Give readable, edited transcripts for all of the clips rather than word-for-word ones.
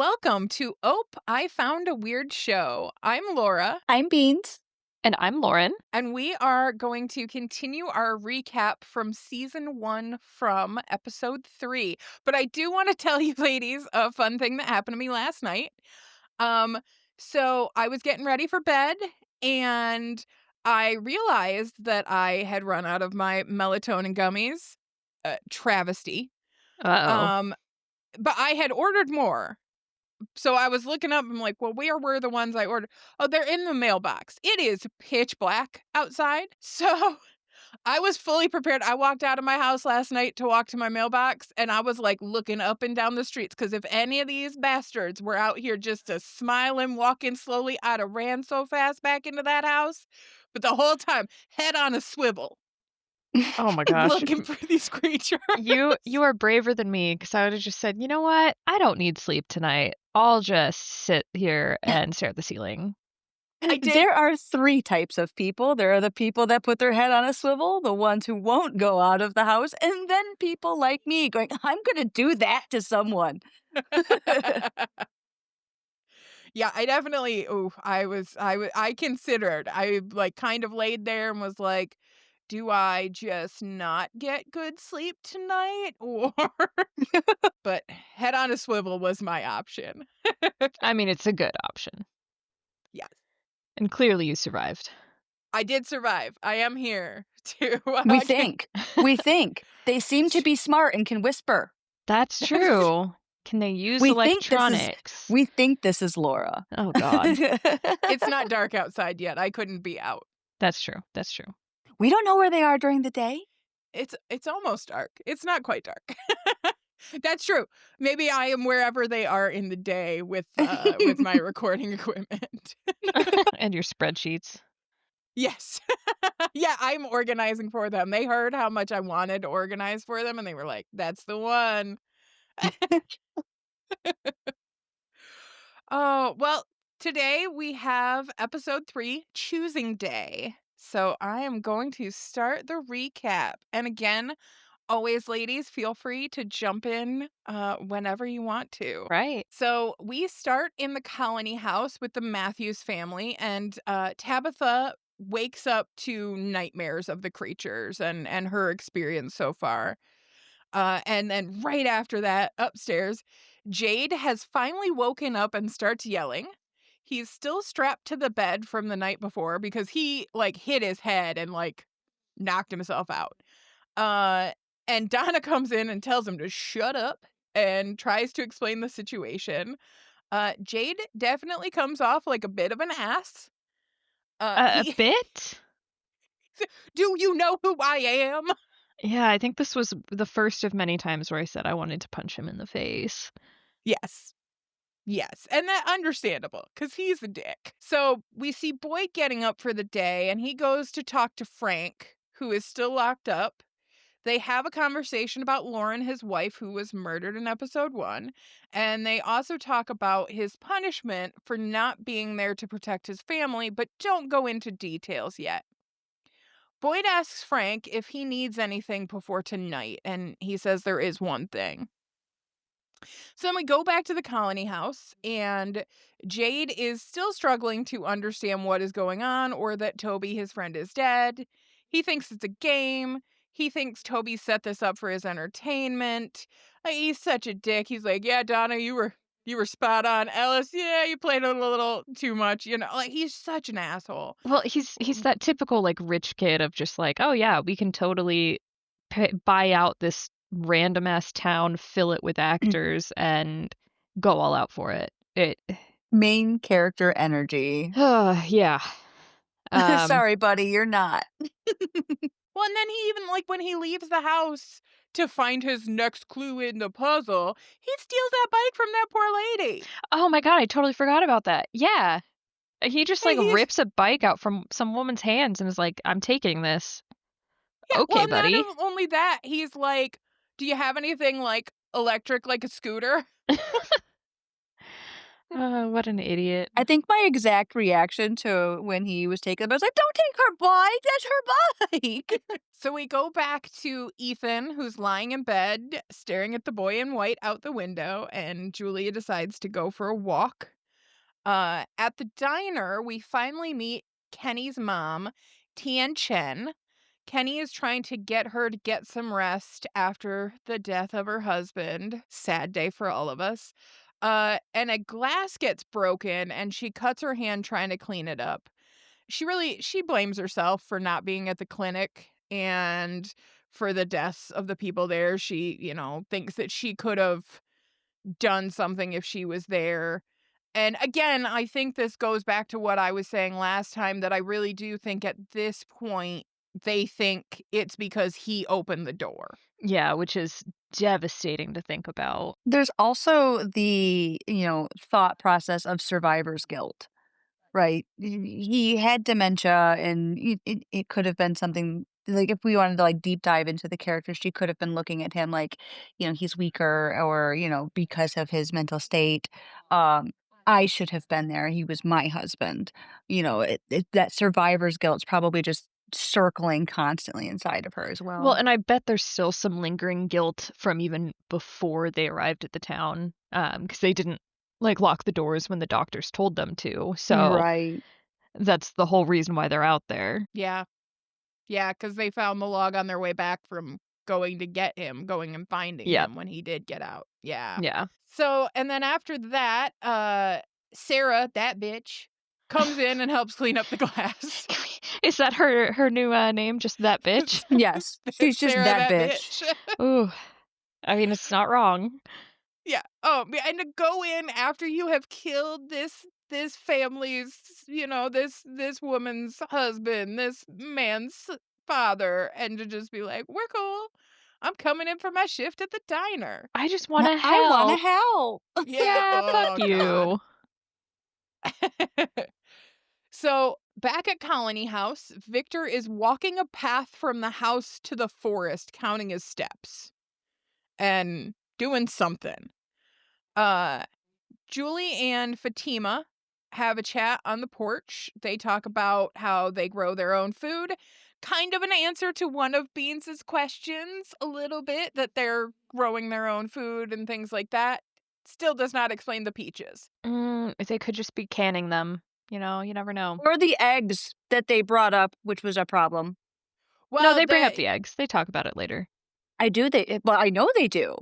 Welcome to I Found a Weird Show. I'm Laura, I'm Beanz. And I'm Lauren. and we are going to continue our recap from season 1 from episode 3. But I do want to tell you ladies a fun thing that happened to me last night. So I was getting ready for bed and I realized that I had run out of my melatonin gummies. Travesty. Uh-oh. But I had ordered more. So I was looking up, I'm like, well, where were the ones I ordered? Oh, they're in the mailbox. It is pitch black outside. So I was fully prepared. I walked out of my house last night to walk to my mailbox, and I was like looking up and down the streets because if any of these bastards were out here just a smiling, walking slowly, I'd have ran so fast back into that house. But the whole time, head on a swivel, Oh my gosh. looking for these creatures. You are braver than me because I would have just said, you know what? I don't need sleep tonight. I'll just sit here and stare at the ceiling. I did. There are 3 types of people. There are the people that put their head on a swivel, the ones who won't go out of the house, and then people like me going, I'm going to do that to someone. Yeah, I definitely I considered. I like kind of laid there and was like, do I just not get good sleep tonight or but head on a swivel was my option. I mean, it's a good option. Yes. And clearly you survived. I did survive. I am here to We think. We think. They seem to be smart and can whisper. That's true. Can they use electronics? We think this is Laura. Oh, God. It's not dark outside yet. I couldn't be out. That's true. That's true. We don't know where they are during the day. It's almost dark. It's not quite dark. That's true. Maybe I am wherever they are in the day with my recording equipment. And your spreadsheets. Yes. Yeah, I'm organizing for them. They heard how much I wanted to organize for them and they were like, that's the one. Oh, well, today we have episode 3, Choosing Day. So I am going to start the recap. And again, always, ladies, feel free to jump in whenever you want to. Right. So we start in the colony house with the Matthews family, and Tabitha wakes up to nightmares of the creatures and her experience so far. And then right after that, upstairs, Jade has finally woken up and starts yelling. He's still strapped to the bed from the night before because he like hit his head and like knocked himself out. Uh, and Donna comes in and tells him to shut up and tries to explain the situation. Jade definitely comes off like a bit of an ass. A bit? Do you know who I am? Yeah, I think this was the first of many times where I said I wanted to punch him in the face. Yes. Yes, and that understandable, because he's a dick. So we see Boyd getting up for the day, and he goes to talk to Frank, who is still locked up. They have a conversation about Lauren, his wife, who was murdered in episode 1, and they also talk about his punishment for not being there to protect his family, but don't go into details yet. Boyd asks Frank if he needs anything before tonight, and he says there is one thing. So then we go back to the colony house, and Jade is still struggling to understand what is going on or that Toby, his friend, is dead. He thinks it's a game. He thinks Toby set this up for his entertainment. He's such a dick. He's like, yeah, Donna, you were spot on. Ellis, yeah, you played a little too much. You know, like he's such an asshole. Well, he's that typical like rich kid of just like, oh yeah, we can totally buy out this random ass town, fill it with actors, and go all out for it. Main character energy. Yeah. Sorry, buddy, you're not. Well, and then he even, like, when he leaves the house to find his next clue in the puzzle, he steals that bike from that poor lady. Oh my God, I totally forgot about that. Yeah. He just like rips a bike out from some woman's hands and is like, I'm taking this. Yeah, Okay, well, buddy. not only that, he's like, do you have anything, like, electric, like a scooter? What an idiot. I think my exact reaction to when he was taken, I was like, "Don't take her bike, that's her bike." So we go back to Ethan, who's lying in bed, staring at the boy in white out the window, and Julia decides to go for a walk. At the diner, we finally meet Kenny's mom, Tian Chen. Kenny is trying to get her to get some rest after the death of her husband. Sad day for all of us. And a glass gets broken and she cuts her hand trying to clean it up. She blames herself for not being at the clinic and for the deaths of the people there. She, thinks that she could have done something if she was there. And again, I think this goes back to what I was saying last time, that I really do think at this point they think it's because he opened the door. Yeah, which is devastating to think about. There's also the, thought process of survivor's guilt. Right. He had dementia, and it could have been something like, if we wanted to, like, deep dive into the character, she could have been looking at him like, he's weaker, or, because of his mental state, um, I should have been there. He was my husband. That survivor's guilt's probably just circling constantly inside of her as Well, well. and I bet there's still some lingering guilt from even before they arrived at the town, because they didn't, like, lock the doors when the doctors told them to, so Right. that's the whole reason why they're out there. Yeah. Yeah, because they found the log on their way back from going to get him, going and finding Yep. him when he did get out. Yeah. Yeah. So, and then after that, Sarah, that bitch, comes in and helps clean up the glass. Is that her new, name, just that bitch? Yes. She's just Sarah, that that bitch. bitch. Ooh, I mean, it's not wrong. Yeah. Oh, yeah, and to go in after you have killed this family's, this woman's husband, this man's father, and to just be like, "We're cool. I'm coming in for my shift at the diner." I just wanna I want to help. help. Yeah. Yeah, fuck Oh God. you. So back at Colony House, Victor is walking a path from the house to the forest, counting his steps and doing something. Uh Julie and Fatima have a chat on the porch. They talk about how they grow their own food. Kind of an answer to one of Beanz's questions, a little bit, that they're growing their own food and things like that. Still does not explain the peaches. They could just be canning them, you never know. Or the eggs that they brought up, which was a problem. No, Well, they bring up that the eggs. They talk about it later. I know they do.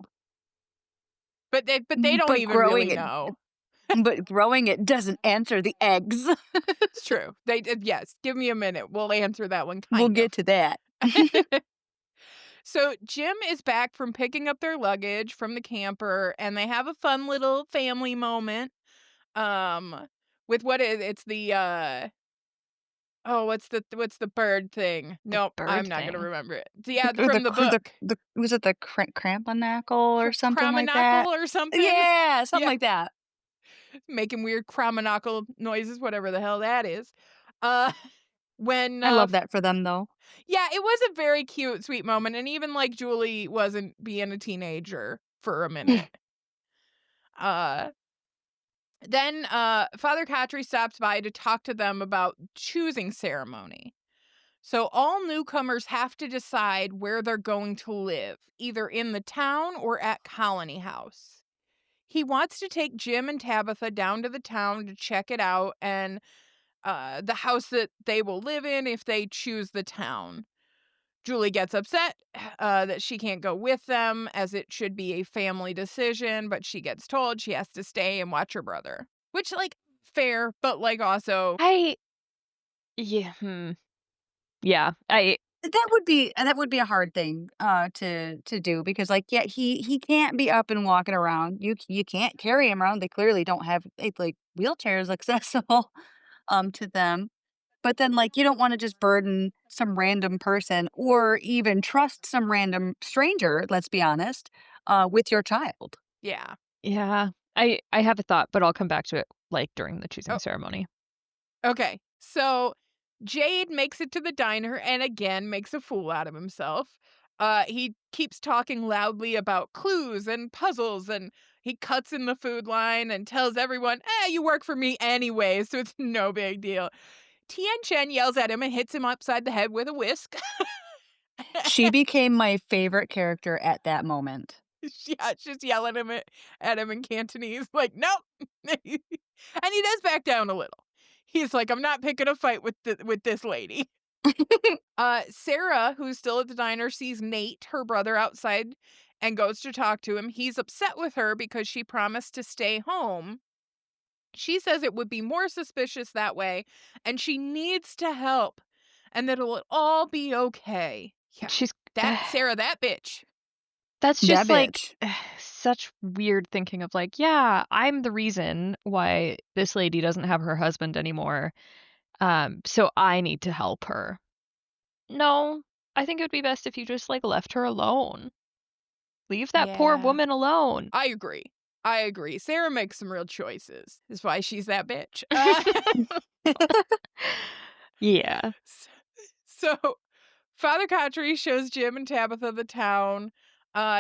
but they don't But even growing really it know. but growing it doesn't answer the eggs. It's true. They did. Yes, give me a minute. We'll answer that one, We'll kind get of. to that. So Jim is back from picking up their luggage from the camper, and they have a fun little family moment. Um, with it's the what's the bird thing? The Nope, I'm bird not gonna thing. remember it. Yeah, The from the cr book, the was it the crampanacle or something like Cromanackle that? or something. Yeah, something Yeah, like that. making weird Cromanackle noises, whatever the hell that is. Uh, when I love that for them, though. yeah, it was a very cute, sweet moment, and even like Julie wasn't being a teenager for a minute. Uh, then Father Katri stops by to talk to them about choosing ceremony. So all newcomers have to decide where they're going to live, either in the town or at Colony House. He wants to take Jim and Tabitha down to the town to check it out and the house that they will live in if they choose the town. Julie gets upset that she can't go with them, as it should be a family decision, but she gets told she has to stay and watch her brother. Which, like, fair, but, like, also, I Yeah, yeah, That would be a hard thing, to do, because, like, yeah, he can't be up and walking around. You can't carry him around. They clearly don't have, like, wheelchairs accessible, to them. But then, like, you don't wanna just burden some random person, or even trust some random stranger, let's be honest, with your child. yeah. yeah. I have a thought, but I'll come back to it, like, during the choosing Oh, ceremony. okay. So Jade makes it to the diner and again makes a fool out of himself. He keeps talking loudly about clues and puzzles and He cuts in the food line and tells everyone, you work for me anyway, so it's no big deal. Tien Chen yells at him and hits him upside the head with a whisk. She became my favorite character at that moment. Yeah, just yelling at him in Cantonese, like, nope. And he does back down a little. He's like, I'm not picking a fight with this lady. Sarah, who's still at the diner, sees Nate, her brother, outside and goes to talk to him. He's upset with her because she promised to stay home. She says it would be more suspicious that way, and she needs to help, and that it'll all be okay. Yeah, She's that Sarah, that bitch. that's That just like bitch. such weird thinking of like, yeah, I'm the reason why this lady doesn't have her husband anymore. So I need to help her. No, I think it would be best if you just like left her alone. Leave that poor Yeah, woman alone. I agree. I agree. Sarah makes some real choices. Is why she's that bitch. Yeah. So Father Khatri shows Jim and Tabitha the town.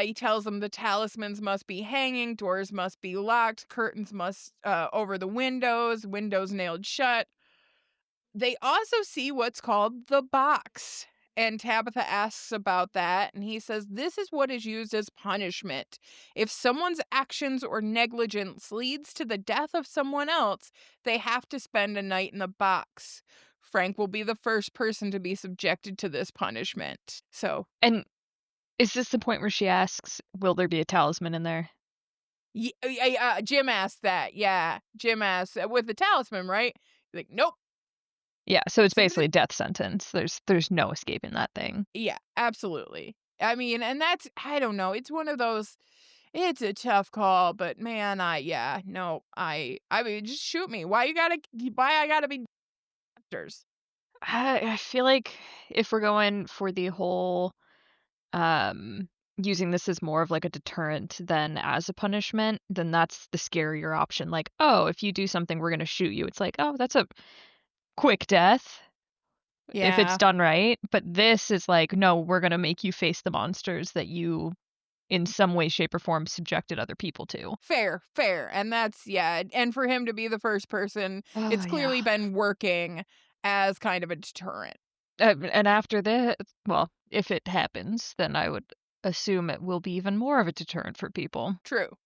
He tells them the talismans must be hanging, doors must be locked, curtains must over the windows nailed shut. They also see what's called the box. And Tabitha asks about that, and he says this is what is used as punishment. If someone's actions or negligence leads to the death of someone else, they have to spend a night in the box. Frank will be the first person to be subjected to this punishment. So, And is this the point where she asks, will there be a talisman in there? Jim asked that. Yeah, Jim asked with the talisman, right? Like, nope. Yeah, so it's So basically a death sentence. There's no escaping that thing. yeah, absolutely. I mean, and that's I don't know, it's one of those it's a tough call, but man, yeah, no, I mean, just shoot me. Why I gotta be doctors? I feel like if we're going for the whole um using this as more of like a deterrent than as a punishment, then that's the scarier option. Like, oh, if you do something, we're gonna shoot you. It's like, oh, that's a quick death if it's Yeah, done right. But this is like, no, we're gonna make you face the monsters that you in some way, shape, or form subjected other people to. fair, and that's yeah, and for him to be the first person, Oh it's yeah. clearly been working as kind of a deterrent. And after that, well, if it happens, then I would assume it will be even more of a deterrent for people. True.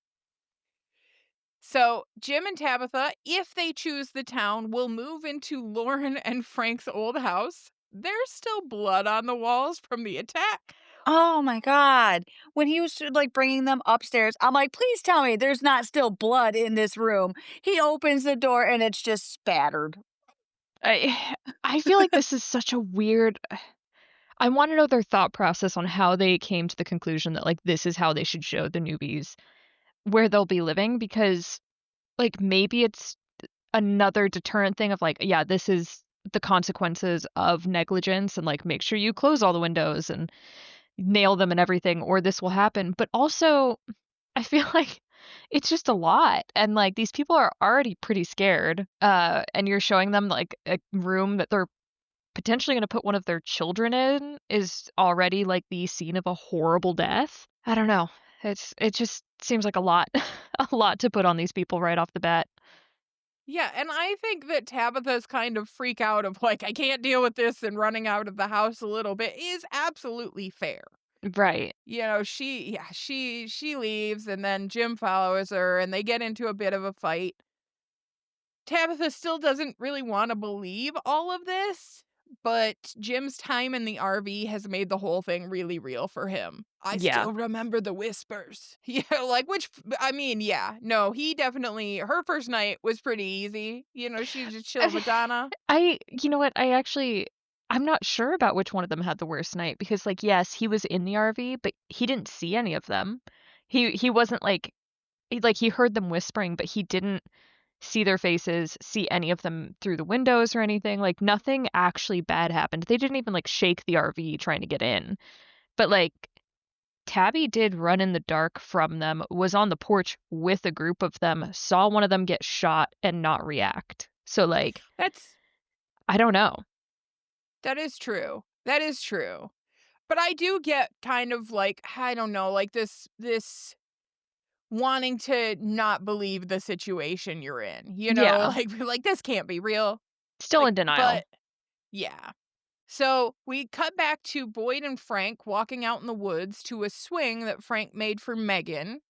So, Jim and Tabitha, if they choose the town, will move into Lauren and Frank's old house. There's still blood on the walls from the attack. Oh my god. When he was, like, bringing them upstairs, I'm like, "Please tell me there's not still blood in this room." He opens the door and it's just spattered. I I feel like this is such a weird. I want to know their thought process on how they came to the conclusion that like this is how they should show the newbies where they'll be living because like maybe it's another deterrent thing of like yeah, this is the consequences of negligence and like make sure you close all the windows and nail them and everything or this will happen. But also I feel like it's just a lot and like these people are already pretty scared and you're showing them like a room that they're potentially going to put one of their children in is already like the scene of a horrible death. I don't know. It just seems like a lot a lot to put on these people right off the bat. Yeah, and I think that Tabitha's kind of freak out of like, I can't deal with this and running out of the house a little bit is absolutely fair. Right. You know, she leaves and then Jim follows her and they get into a bit of a fight. Tabitha still doesn't really want to believe all of this, but Jim's time in the RV has made the whole thing really real for him. I Yeah. still remember the whispers. Yeah, like which I mean, yeah. No, he definitely her first night was pretty easy. You know, she just chilled with Donna. You know what? I'm not sure about which one of them had the worst night because like yes, he was in the RV, but he didn't see any of them. He wasn't like he heard them whispering, but he didn't see their faces, see any of them through the windows or anything. Like nothing actually bad happened. They didn't even like shake the RV trying to get in. But like Tabby did run in the dark from them, was on the porch with a group of them, saw one of them get shot and not react. So like That's I don't know. that is true. That is true. But I do get kind of like I don't know, like this wanting to not believe the situation you're in, Yeah. like this can't be real. Still in But denial. yeah. So we cut back to Boyd and Frank walking out in the woods to a swing that Frank made for Megan.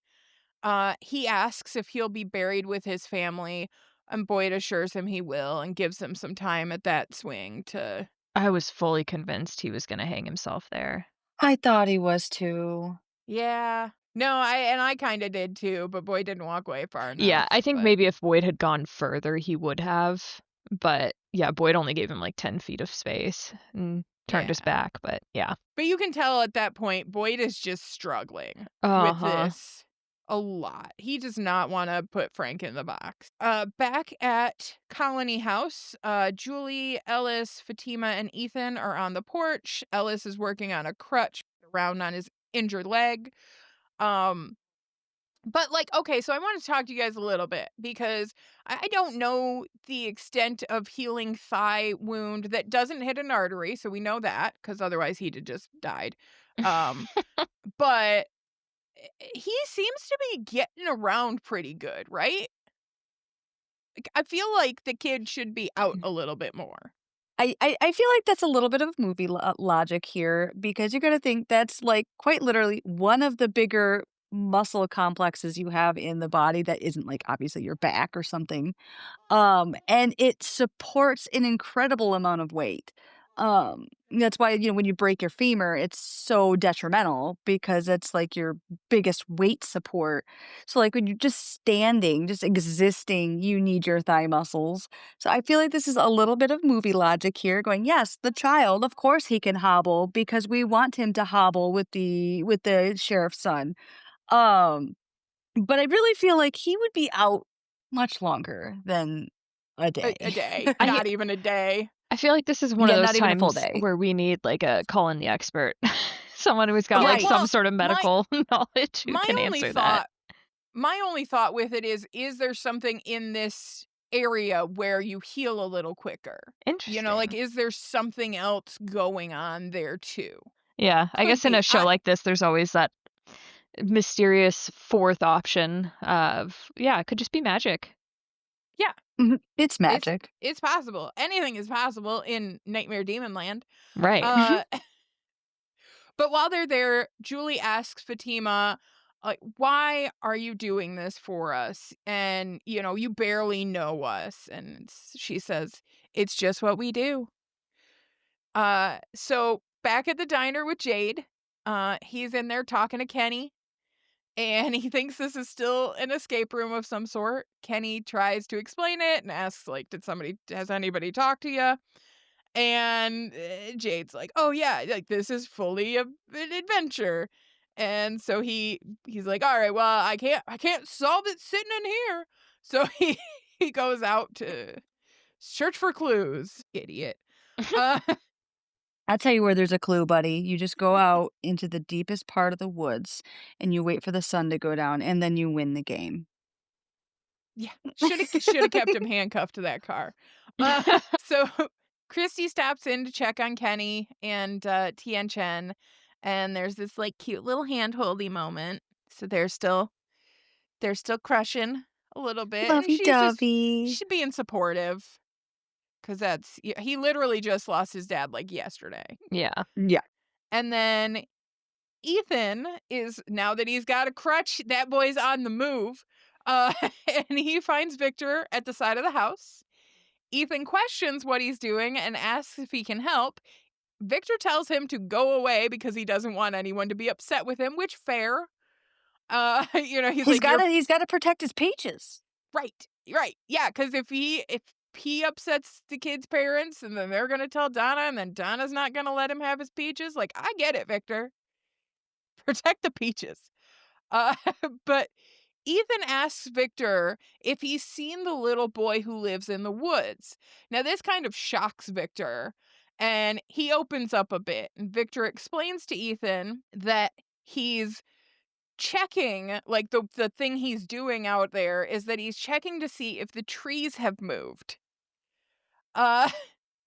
He asks if he'll be buried with his family, and Boyd assures him he will and gives him some time at that swing to. I was fully convinced he was gonna hang himself there. I thought he was too. Yeah. No, I kind of did too, but Boyd didn't walk away far Yeah, enough. I think But maybe if Boyd had gone further, he would have, but, yeah, Boyd only gave him, like, 10 feet of space and turned his yeah. back, but yeah. But you can tell at that point, Boyd is just struggling with Uh-huh. this a lot. He does not want to put Frank in the box. Back at Colony House, Julie, Ellis, Fatima, and Ethan are on the porch. Ellis is working on a crutch around on his injured leg. Um, but okay, so I want to talk to you guys a little bit because I don't know the extent of healing thigh wound that doesn't hit an artery, so we know that because otherwise he'd have just died. Um, but he seems to be getting around pretty good, right? Like, I feel like the kid should be out a little bit more. I feel like that's a little bit of movie logic here because you gotta think that's, like, quite literally one of the bigger muscle complexes you have in the body that isn't, like, obviously your back or something. And it supports an incredible amount of weight. That's why, when you break your femur, it's so detrimental because it's like your biggest weight support. So, like, when you're just standing, just existing, you need your thigh muscles. So I feel like this is a little bit of movie logic here going, yes, the child, of course he can hobble because we want him to hobble with the sheriff's son. Um, but I really feel like he would be out much longer than a day. A day, I not even a day. I feel like this is one of Yeah, those not even a full times day. where we need, like, a call in the expert. Someone who's got, Yeah, like, some well, Right. sort of my medical knowledge who my can only answer that. thought my only thought with it is there something in this area where you heal a little quicker? Interesting. Is there something else going on there too? Yeah, I Could guess in be. a show like this, there's always that mysterious fourth option of, yeah, it could just be magic. Yeah, Mhm. It's it's magic. it's possible. Anything is possible in Nightmare Demon Land. Right. Uh but while they're there, Julie asks Fatima, like, why are you doing this for us? And, you barely know us. And she says, it's just what we do. So back at the diner with Jade, he's in there talking to Kenny, and he thinks this is still an escape room of some sort. Kenny tries to explain it and asks, like, has anybody talked to you? And Jade's like, "Oh yeah, like this is fully an adventure." And so he's like, "All right, well, I can't solve it sitting in here." So he goes out to search for clues. Idiot. Uh I'll tell you where there's a clue, buddy. You just go out into the deepest part of the woods and you wait for the sun to go down and then you win the game. yeah, should have kept him handcuffed to that car. So Christy stops in to check on Kenny and Tien Chen, and there's this like cute little hand-holdy moment. So they're still crushing a little bit, and Lovey dovey. she's being supportive because he literally just lost his dad like yesterday. Yeah. Yeah. And then Ethan is, now that he's got a crutch, that boy's on the move. Uh, and he finds Victor at the side of the house. Ethan questions what he's doing and asks if he can help. Victor tells him to go away because he doesn't want anyone to be upset with him, which fair. He's He's like, "You're gotta he's gotta protect his peaches. right, right, yeah." Because if he upsets the kid's parents, and then they're gonna tell Donna, and then Donna's not gonna let him have his peaches. Like, I get it, Victor. Protect the peaches. Uh, but Ethan asks Victor if he's seen the little boy who lives in the woods. Now, this kind of shocks Victor, and he opens up a bit. And Victor explains to Ethan that he's checking, like the thing he's doing out there is that he's checking to see if the trees have moved. Uh,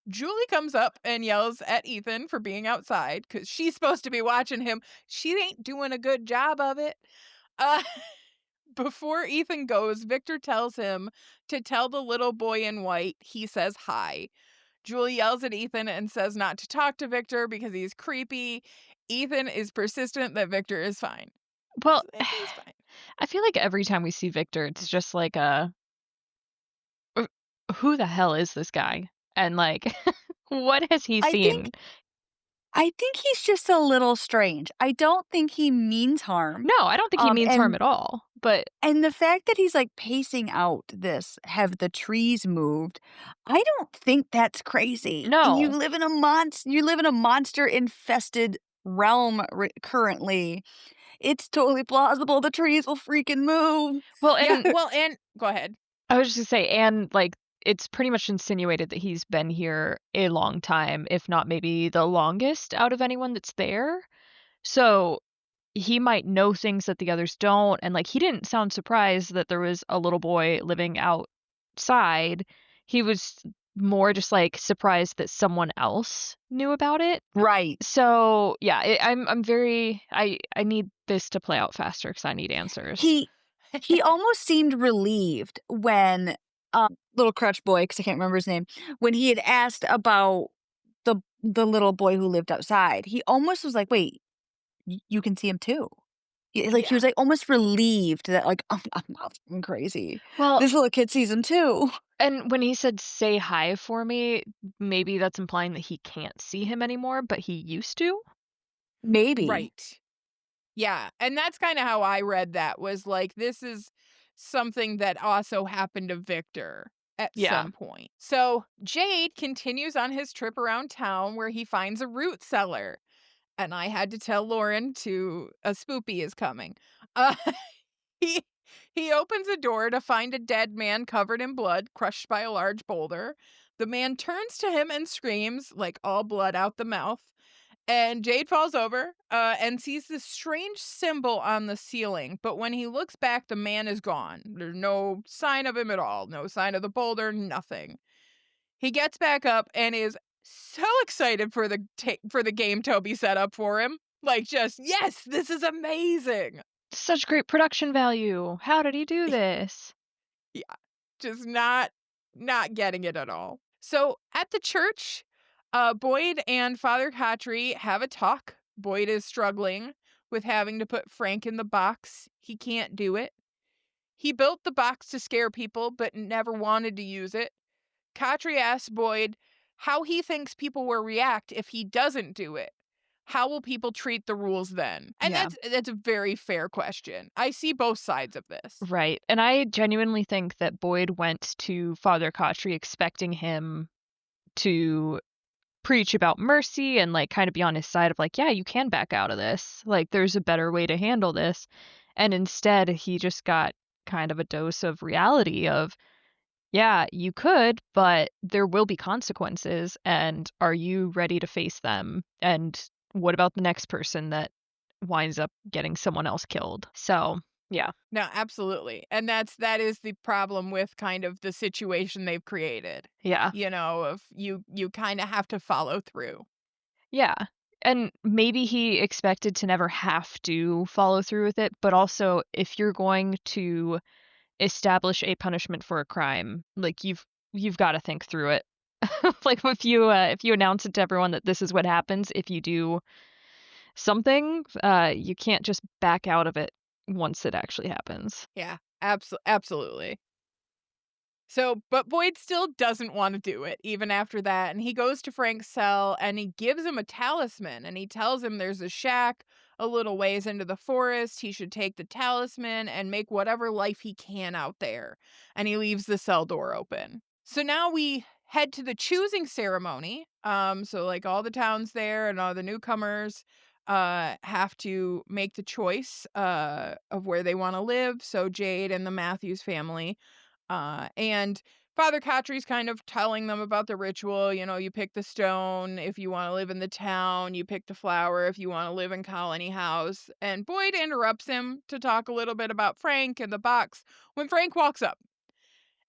Julie comes up and yells at Ethan for being outside because she's supposed to be watching him. She ain't doing a good job of it. Uh, Before Ethan goes, Victor tells him to tell the little boy in white he says hi. Julie yells at Ethan and says not to talk to Victor because he's creepy. Ethan is persistent that Victor is fine. Well, He's fine. I feel like every time we see Victor, it's just like a "Uh, who the hell is this guy? And like, what has he I think seen? I think he's just a little strange. I don't think he means harm. No, I don't think he Um, means harm and at all. But and the fact that he's, like, pacing out this, "Have the trees moved?" I don't think that's crazy. no. You live in a monster-infested realm currently. It's totally plausible the trees will freaking move. Well, Yeah, and well, and go ahead. I was just gonna say, and like, it's pretty much insinuated that he's been here a long time, if not maybe the longest out of anyone that's there. So he might know things that the others don't. And like, he didn't sound surprised that there was a little boy living outside. He was more just like surprised that someone else knew about it. Right. So yeah, I'm very I need this to play out faster because I need answers. He he almost seemed relieved when, little crutch boy, because I can't remember his name, when he had asked about the little boy who lived outside. He almost was like, "Wait, you can see him too?" Like, he Yeah. was, like, almost relieved that, like, I'm not fucking crazy. Well, This little kid sees him too." and when he said say hi for me, maybe that's implying that he can't see him anymore, but he used to. Maybe. Right. Yeah, and that's kinda how I read that, was like, this is something that also happened to Victor at Yeah. some point. So, Jade continues on his trip around town where he finds a root cellar, and I had to tell Lauren to a spoopy is coming. Uh, he he opens a door to find a dead man covered in blood, crushed by a large boulder. The man turns to him and screams, like all blood out the mouth. And Jade falls over and sees this strange symbol on the ceiling. But when he looks back, the man is gone. There's no sign of him at all. No sign of the boulder, nothing. He gets back up and is so excited for for the game Toby set up for him. Like, just, yes, this is amazing. Such great production value. How did he do this? Yeah, just not getting it at all. So at the church, Boyd and Father Khatri have a talk. Boyd is struggling with having to put Frank in the box. He can't do it. He built the box to scare people, but never wanted to use it. Khatri asks Boyd how he thinks people will react if he doesn't do it. How will people treat the rules then? And Yeah. that's a very fair question. I see both sides of this. Right. And I genuinely think that Boyd went to Father Kotri expecting him to preach about mercy and like kind of be on his side of like, yeah, you can back out of this. Like there's a better way to handle this. And instead he just got kind of a dose of reality of, yeah, you could, but there will be consequences. And are you ready to face them? And what about the next person that winds up getting someone else killed? So, yeah. No, absolutely. And that is the problem with kind of the situation they've created. Yeah. You know, of you kind of have to follow through. Yeah. And maybe he expected to never have to follow through with it, but also if you're going to establish a punishment for a crime, like you've got to think through it. Like if you announce it to everyone that this is what happens if you do something, you can't just back out of it once it actually happens. Yeah, absolutely. So, but Boyd still doesn't want to do it even after that. And he goes to Frank's cell and he gives him a talisman and he tells him there's a shack a little ways into the forest. He should take the talisman and make whatever life he can out there. And he leaves the cell door open. So now we head to the choosing ceremony. So like all the towns there and all the newcomers have to make the choice of where they want to live. So Jade and the Matthews family and Father Khatri's kind of telling them about the ritual. You know, you pick the stone if you want to live in the town, you pick the flower if you want to live in Colony House. And Boyd interrupts him to talk a little bit about Frank and the box when Frank walks up.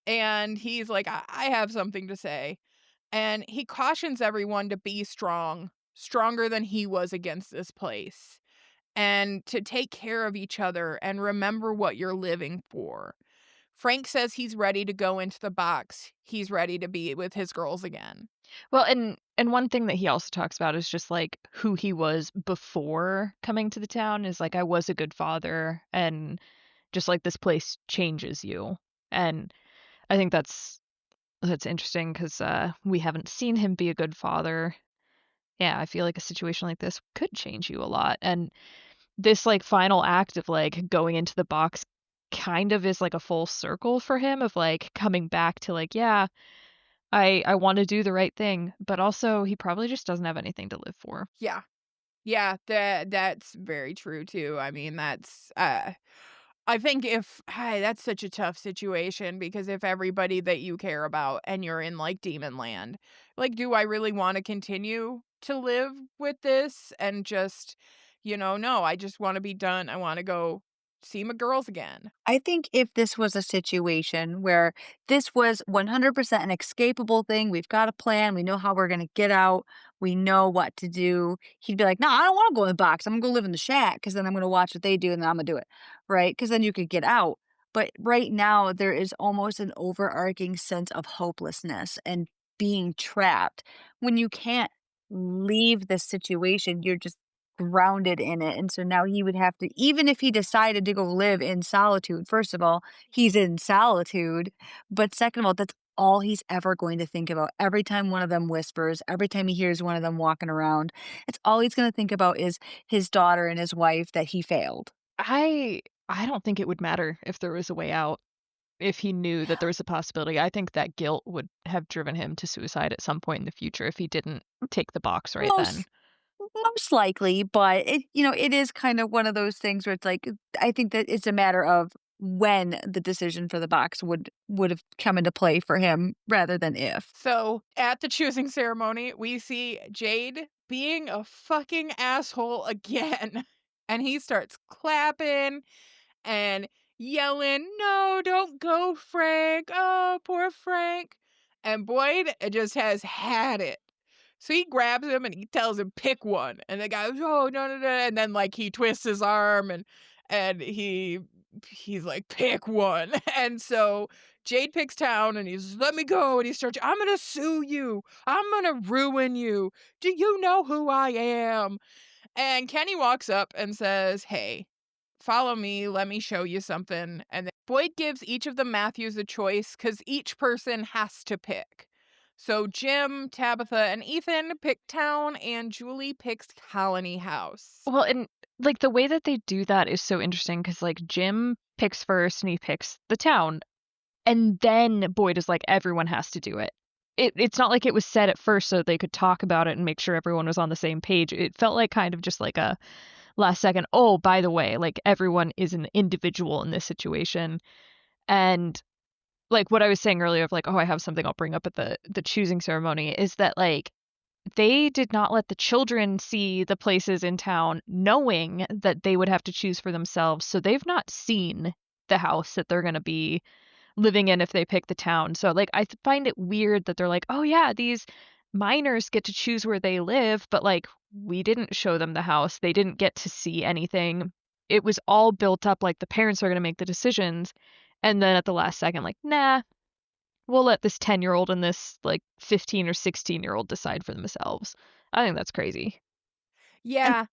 And he's like, I have something to say. And he cautions everyone to be strong, stronger than he was against this place. and to take care of each other and remember what you're living for. Frank says he's ready to go into the box. He's ready to be with his girls again. Well, and one thing that he also talks about is just, like, who he was before coming to the town is, like, "I was a good father," and just, like, this place changes you, and I think that's interesting 'cause, we haven't seen him be a good father. Yeah, I feel like a situation like this could change you a lot, and this, like, final act of, like, going into the box kind of is like a full circle for him of, like, coming back to, like, "Yeah, I wanna do the right thing," but also he probably just doesn't have anything to live for. Yeah. Yeah, that's very true too. I mean, I think if that's such a tough situation because if everybody that you care about and you're in like demon land, like, do I really want to continue to live with this and just, no, I just want to be done. I want to go see my girls again. I think if this was a situation where this was 100% an escapable thing, we've got a plan, we know how we're going to get out, we know what to do, he'd be like, no, I don't want to go in the box. I'm going to go live in the shack because then I'm going to watch what they do and then I'm going to do it. Right. Because then you could get out. But right now, there is almost an overarching sense of hopelessness and being trapped. When you can't leave this situation, you're just grounded in it. And so now he would have to, even if he decided to go live in solitude, first of all, he's in solitude. But second of all, that's all he's ever going to think about. Every time one of them whispers, every time he hears one of them walking around, it's all he's going to think about is his daughter and his wife that he failed. I don't think it would matter if there was a way out, if he knew that there was a possibility. I think that guilt would have driven him to suicide at some point in the future if he didn't take the box right then. Most Most likely, but it is kind of one of those things where it's like, I think that it's a matter of when the decision for the box would have come into play for him rather than if. So at the choosing ceremony, we see Jade being a fucking asshole again. And he starts clapping and yelling, "No, don't go, Frank. Oh, poor Frank." And Boyd just has had it. So he grabs him and he tells him, "Pick one." And the guy goes, "Oh, no, no, no." And then like he twists his arm and he's like, "Pick one." And so Jade picks town and he's, "Let me go." And he starts, "I'm gonna sue you. I'm gonna ruin you. Do you know who I am?" And Kenny walks up and says, "Hey, follow me. Let me show you something." And then Boyd gives each of the Matthews a choice because each person has to pick. So Jim, Tabitha, and Ethan pick town, and Julie picks Colony House. Well, and, like, the way that they do that is so interesting because, like, Jim picks first and he picks the town, and then Boyd is like, "Everyone has to do it." It's not like it was said at first so they could talk about it and make sure everyone was on the same page. It felt like kind of just like a last second, "Oh, by the way, like, everyone is an individual in this situation." And, like, what I was saying earlier of, like, "Oh, I have something I'll bring up at the choosing ceremony," is that, like, they did not let the children see the places in town knowing that they would have to choose for themselves, so they've not seen the house that they're gonna be living in if they pick the town. So, like, find it weird that they're like, "Oh, yeah, these minors get to choose where they live," but, like, we didn't show them the house. They didn't get to see anything. It was all built up like the parents are gonna make the decisions, and then at the last second, like, "Nah, we'll let this 10-year-old and this, like, 15 or 16-year-old decide for themselves." I think that's crazy. And Yeah,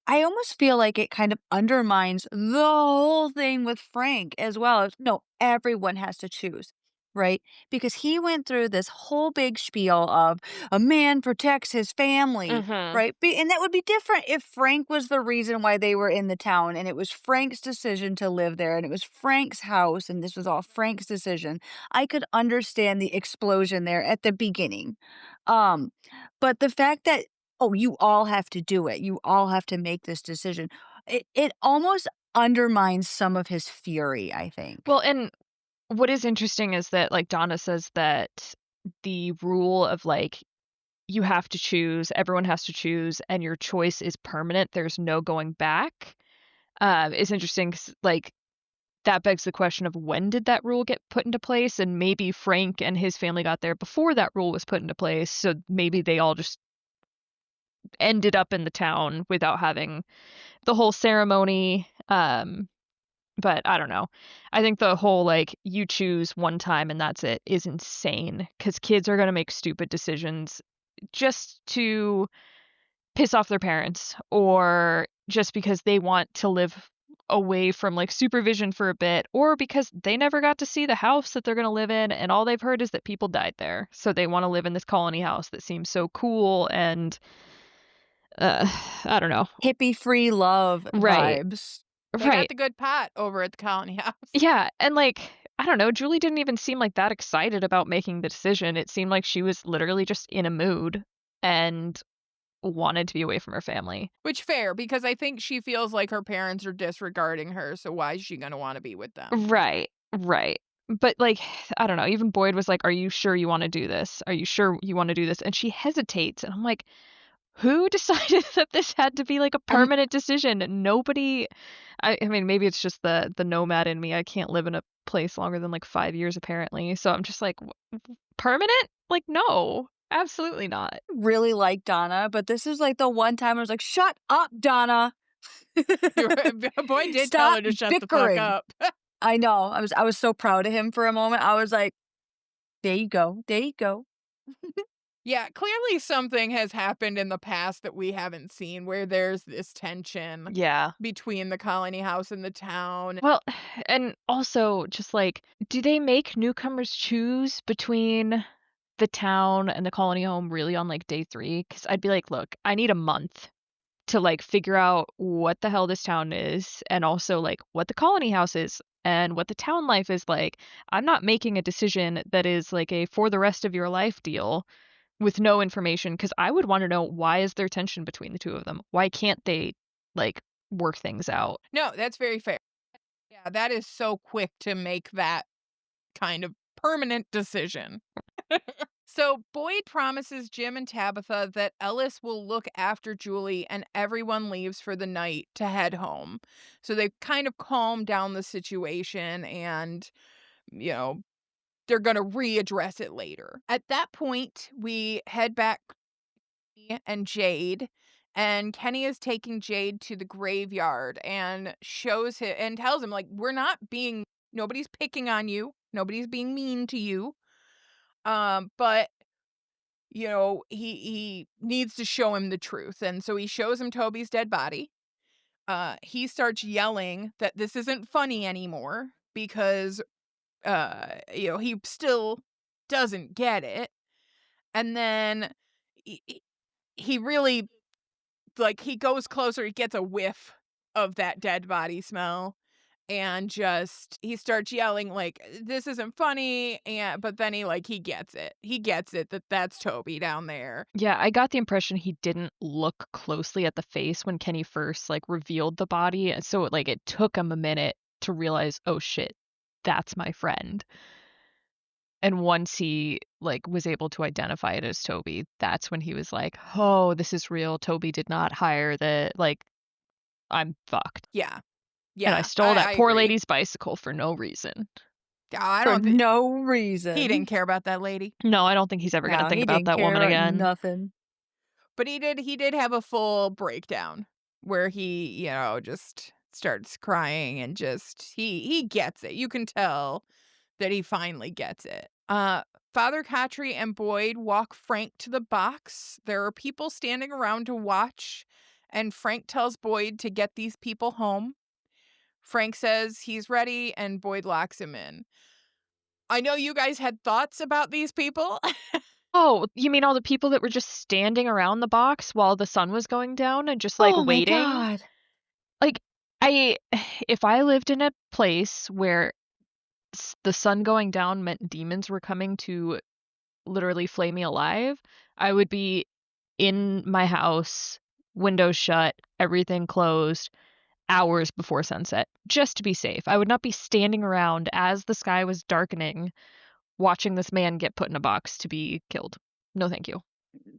I almost feel like it kind of undermines the whole thing with Frank as well. No, everyone has to choose, right? Because he went through this whole big spiel of a man protects his family, Mhm. right? And that would be different if Frank was the reason why they were in the town and it was Frank's decision to live there and it was Frank's house and this was all Frank's decision. I could understand the explosion there at the beginning. Um, but the fact that, oh, you all have to do it. You all have to make this decision. It almost undermines some of his fury, I think. Well, and what is interesting is that, like, Donna says that the rule of, like, you have to choose, everyone has to choose, and your choice is permanent, there's no going back, is interesting 'cause, like, that begs the question of when did that rule get put into place, and maybe Frank and his family got there before that rule was put into place, so maybe they all just ended up in the town without having the whole ceremony. But I don't know. I think the whole like you choose one time and that's it is insane because kids are gonna make stupid decisions just to piss off their parents or just because they want to live away from like supervision for a bit or because they never got to see the house that they're going to live in and all they've heard is that people died there. So they want to live in this colony house that seems so cool and uh I don't know. Hippie free love Right. vibes. They got Right. the good pot over at the colony house. Yeah, and like I don't know, Julie didn't even seem like that excited about making the decision. It seemed like she was literally just in a mood and wanted to be away from her family. Which fair, because I think she feels like her parents are disregarding her, so why is she gonna wanna be with them? Right, right. But, like, I don't know, even Boyd was like, "Are you sure you wanna do this? Are you sure you wanna do this?" And she hesitates, and I'm like, "Who decided that this had to be, like, a And permanent decision?" Nobody I mean, maybe it's just the nomad in me, I can't live in a place longer than, like, 5 years apparently, so I'm just like, permanent? Like, no, absolutely not." really like Donna, but this is like the one time I was like, "Shut up, Donna. Boy did tell Stop her to shut the fuck bickering." up. I know. I was so proud of him for a moment. I was like, "There you go. There you go." Yeah, clearly something has happened in the past that we haven't seen where there's this tension Yeah. between the colony house and the town. Well, and also just like, do they make newcomers choose between the town and the colony home really on like day 3? Because I'd be like, look, I need a month to like figure out what the hell this town is and also like what the colony house is and what the town life is like. I'm not making a decision that is like a for the rest of your life deal with no information because I would want to know why is there tension between the two of them? Why can't they like work things out? No, that's very fair. Yeah, that is so quick to make that kind of permanent decision. So Boyd promises Jim and Tabitha that Ellis will look after Julie and everyone leaves for the night to head home. So they kind of calm down the situation and, you know, they're going to readdress it later. At that point, we head back to Kenny and Jade, and Kenny is taking Jade to the graveyard and shows him and tells him like nobody's picking on you, nobody's being mean to you. But he needs to show him the truth, and so he shows him Toby's dead body. He starts yelling that this isn't funny anymore because he still doesn't get it. And then he really he goes closer, he gets a whiff of that dead body smell and just he starts yelling like this isn't funny, and but then he gets it. He gets it that that's Toby down there. Yeah, I got the impression he didn't look closely at the face when Kenny first like revealed the body, and so like it took him a minute to realize, "Oh shit, that's my friend." And once he like was able to identify it as Toby, that's when he was like, "Oh, this is real. Toby did not hire the like I'm fucked." Yeah. And I Yeah, stole that I poor agree. lady's bicycle for no reason. I For don't think no he didn't reason. care about that lady. No, I don't think he's ever gonna No, think he about didn't that care woman about again. nothing. But he did have a full breakdown where he, just starts crying and just he gets it. You can tell that he finally gets it. Father Catry and Boyd walk Frank to the box. There are people standing around to watch, and Frank tells Boyd to get these people home. Frank says he's ready, and Boyd locks him in. I know you guys had thoughts about these people. Oh, you mean all the people that were just standing around the box while the sun was going down and just like Oh my waiting? god. Like I if I lived in a place where the sun going down meant demons were coming to literally flay me alive, I would be in my house, windows shut, everything closed, hours before sunset, just to be safe. I would not be standing around as the sky was darkening, watching this man get put in a box to be killed. No, thank you.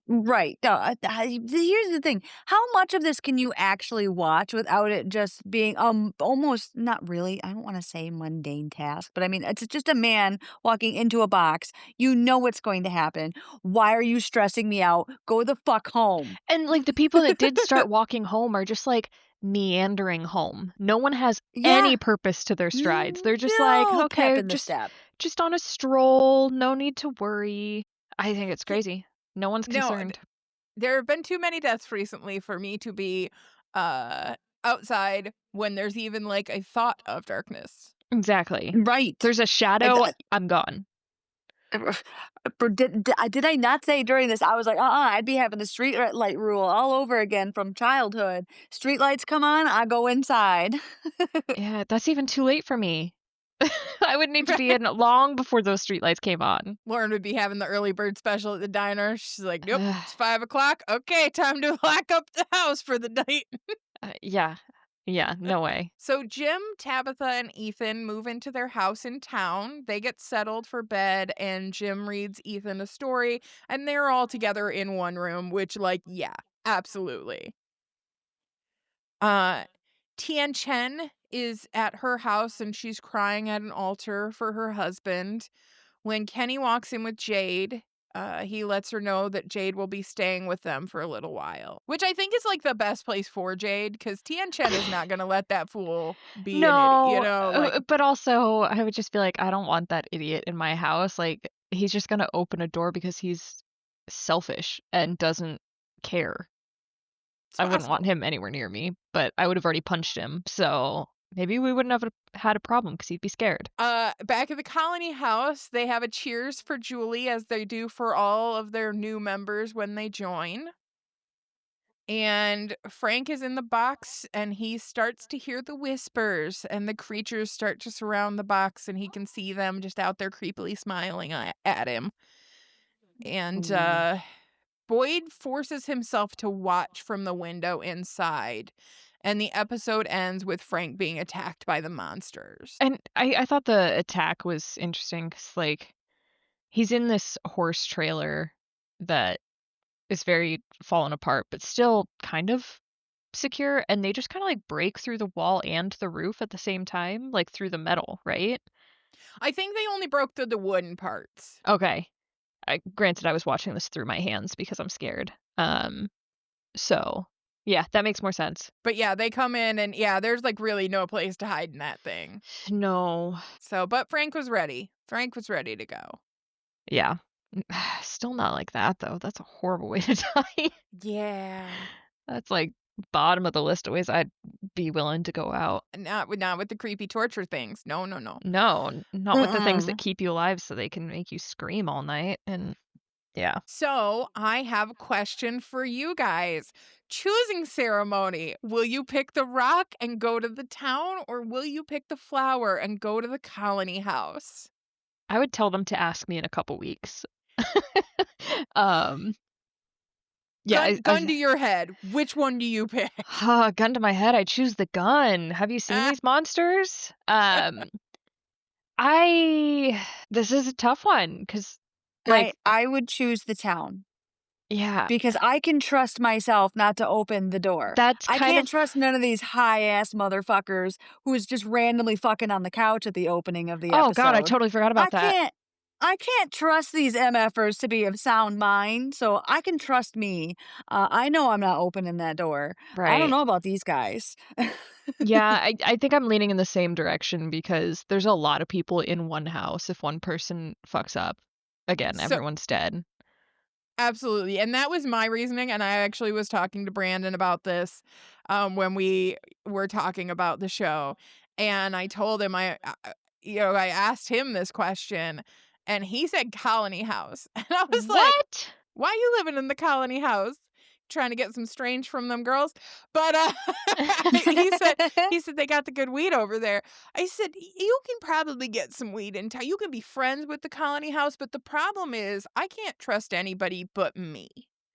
Right. No, here's the thing. How much of this can you actually watch without it just being almost not really, I don't want to say mundane task, but I mean it's just a man walking into a box. You know what's going to happen. Why are you stressing me out? Go the fuck home. And, like, the people that did start walking home are just, like, meandering home. No one has Yeah. any purpose to their strides. They're just like, No pep "Okay, in the step. just on a stroll, no need to worry." I think it's He crazy. No one's no, concerned. there have been too many deaths recently for me to be, uh, outside when there's even, like, a thought of darkness. Exactly. Right. There's a I, shadow, I'm gone. did I not say during this? I was like, I'd be having the street light rule all over again from childhood. Street lights come on, I go inside. Yeah, that's even too late for me. I would need to be in long before those streetlights came on. Lauren would be having the early bird special at the diner. She's like, "Nope, Ugh, it's 5 o'clock. Okay, time to lock up the house for the night." yeah. Yeah, no way. So Jim, Tabitha, and Ethan move into their house in town. They get settled for bed, and Jim reads Ethan a story, and they're all together in one room, which, like, yeah, absolutely. Uh, Tian Chen is at her house, and she's crying at an altar for her husband. When Kenny walks in with Jade, he lets her know that Jade will be staying with them for a little while, which I think is, like, the best place for Jade, because Tian Chen is not gonna let that fool be an idiot, No, like, but also I would just be like, I don't want that idiot in my house. Like, he's just gonna open a door because he's selfish and doesn't care. it's I wouldn't want possible. him anywhere near me, but I would have already punched him. So maybe we wouldn't have had a problem because he'd be scared. Back at the Colony House, they have a cheers for Julie, as they do for all of their new members when they join. And Frank is in the box, and he starts to hear the whispers, and the creatures start to surround the box, and he can see them just out there creepily smiling at him. And Ooh. Boyd forces himself to watch from the window inside, and the episode ends with Frank being attacked by the monsters. And I thought the attack was interesting because, like, he's in this horse trailer that is very fallen apart, but still kind of secure, and they just kinda, like, break through the wall and the roof at the same time, like, through the metal, right? I think they only broke through the wooden parts. Okay. Granted, I was watching this through my hands because I'm scared. So, yeah, that makes more sense. But yeah, they come in, and yeah, there's, like, really no place to hide in that thing. No. So, but Frank was ready. Frank was ready to go. Yeah. Still not like that, though. That's a horrible way to die. Yeah. That's, like, bottom of the list of ways I'd be willing to go out. Not with the creepy torture things. No, no, no. No, not with the things that Mm-mm. keep you alive so they can make you scream all night, and yeah. So, I have a question for you guys. Choosing ceremony. Will you pick the rock and go to the town, or will you pick the flower and go to the colony house? I would tell them to ask me in a couple weeks. Um, yeah, Gun to your head. Which one do you pick? gun to my head, I choose the gun. Have you seen Ah, these monsters? I this is a tough one because, like, I would choose the town yeah, because I can trust myself not to open the door. that's I kind of can't trust none of these high ass motherfuckers who is just randomly fucking on the couch at the opening of the oh god, I episode. totally forgot I about that. can't I can't trust these MFers to be of sound mind, so I can trust me. I know I'm not opening that door. I don't Right. know about these guys. Yeah, I think I'm leaning in the same direction because there's a lot of people in one house. If one person fucks up, again, so everyone's dead. absolutely, and that was my reasoning, and I actually was talking to Brandon about this, when we were talking about the show, and I told him I asked him this question, and he said colony house, and I was like, What? "Why you living in the colony house? Trying to get some strange from them girls?" But, he said, "They got the good weed over there." I said, You can probably get some weed in town. You can be friends with the colony house, but the problem is I can't trust anybody but me.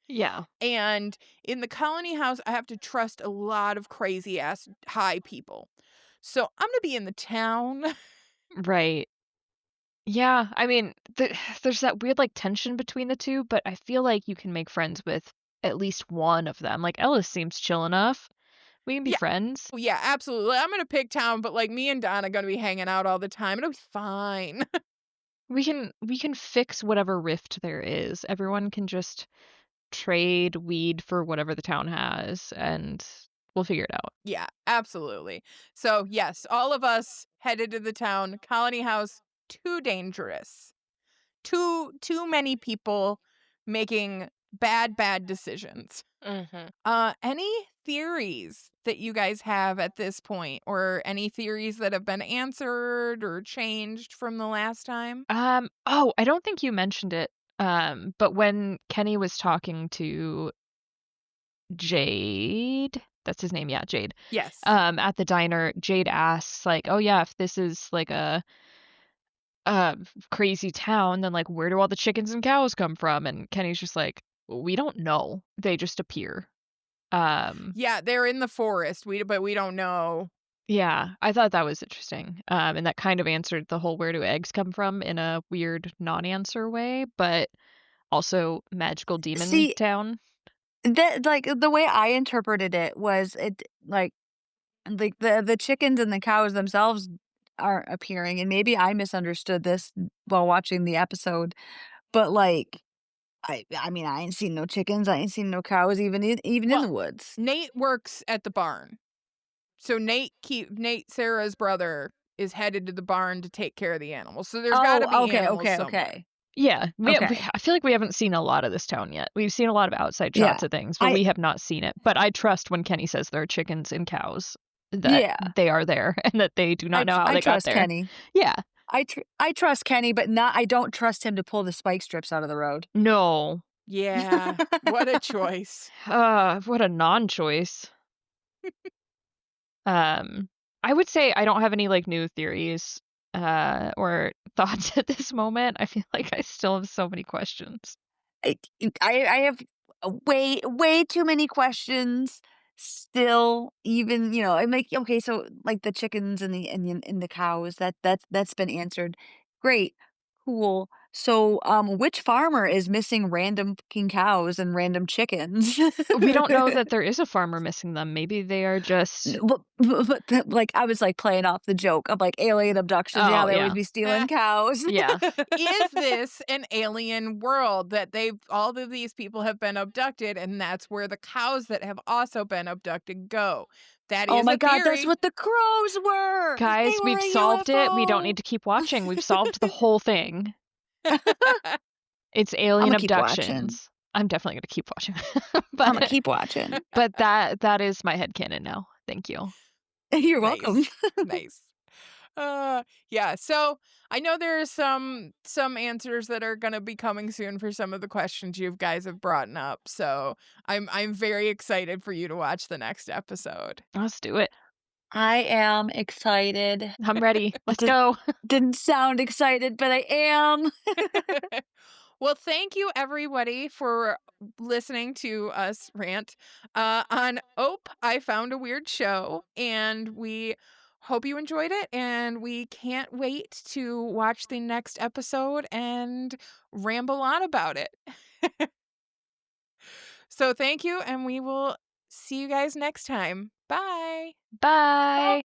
Yeah, And in the colony house, I have to trust a lot of crazy ass high people. So I'm gonna be in the town." right. Yeah, I mean, there's that weird, like, tension between the 2, but I feel like you can make friends with at least one of them. Like, Ellis seems chill enough. We can be Yeah. friends. Oh, yeah, absolutely. I'm gonna pick town, but, like, me and Don are gonna be hanging out all the time. It'll be fine. We can fix whatever rift there is. Everyone can just trade weed for whatever the town has, and we'll figure it out. Yeah, absolutely. So, yes, all of us headed to the town. Colony House, too dangerous. Too many people making bad decisions. Mhm. Any theories that you guys have at this point, or any theories that have been answered or changed from the last time? Oh, I don't think you mentioned it, but when Kenny was talking to Jade, that's his name, yeah, Jade, Yes. at the diner, Jade asks, like, "Oh, yeah, if this is, like, a crazy town, then, like, where do all the chickens and cows come from?" And Kenny's just like, "We don't know. They just appear." Um, Yeah, they're in the forest. But we don't know. yeah, I thought that was interesting, and that kind of answered the whole "where do eggs come from" in a weird non-answer way, but also magical demon See, town. that like, the way I interpreted it was like, the chickens and the cows themselves aren't appearing, and maybe I misunderstood this while watching the episode, but, like, I mean, I ain't seen no chickens, I ain't seen no cows even in Well, the woods. Nate works at the barn. So Nate, Sarah's brother, is headed to the barn to take care of the animals. So there's gotta Oh, be okay, animals okay, somewhere. okay, Yeah, okay. I feel like we haven't seen a lot of this town yet. We've seen a lot of outside Yeah. shots of things, but I we have not seen it. But I trust when Kenny says there are chickens and cows, that yeah. they are there and that they do not know how I they got trust there. Kenny. Yeah. I trust Kenny, but not I don't trust him to pull the spike strips out of the road. No. Yeah, what a choice. What a non-choice. Um, I would say I don't have any, like, new theories, or thoughts at this moment. I feel like I still have so many questions. I I have way too many questions still even, I'm like, okay, so, like, the chickens and the cows, that's been answered. Great. Cool. So, which farmer is missing random fucking cows and random chickens? We don't know that there is a farmer missing them. Maybe they are just Like, I was, like, playing off the joke of, like, alien abductions, yeah, oh, they always yeah. be stealing Eh, cows. Yeah. is this an alien world that all of these people have been abducted, and that's where the cows that have also been abducted go? That Oh is my a god, that's theory. what the crows were! They Guys, were we've a solved it. We don't UFO! need to keep watching. We've solved the whole thing. It's alien Imma keep watching. abductions. I'm definitely gonna keep watching. Imma But keep watching. that is my headcanon now. Thank you. You're welcome. Nice. Nice. Yeah, so I know there's some answers that are gonna be coming soon for some of the questions you guys have brought up. So I'm very excited for you to watch the next episode. Let's do it. I am excited. I'm ready. It Let's go. didn't sound excited, but I am. Well, thank you everybody for listening to us rant on Ope. I found a weird show, and we hope you enjoyed it. And we can't wait to watch the next episode and ramble on about it. So, thank you, and we will see you guys next time. Bye. Bye. Bye.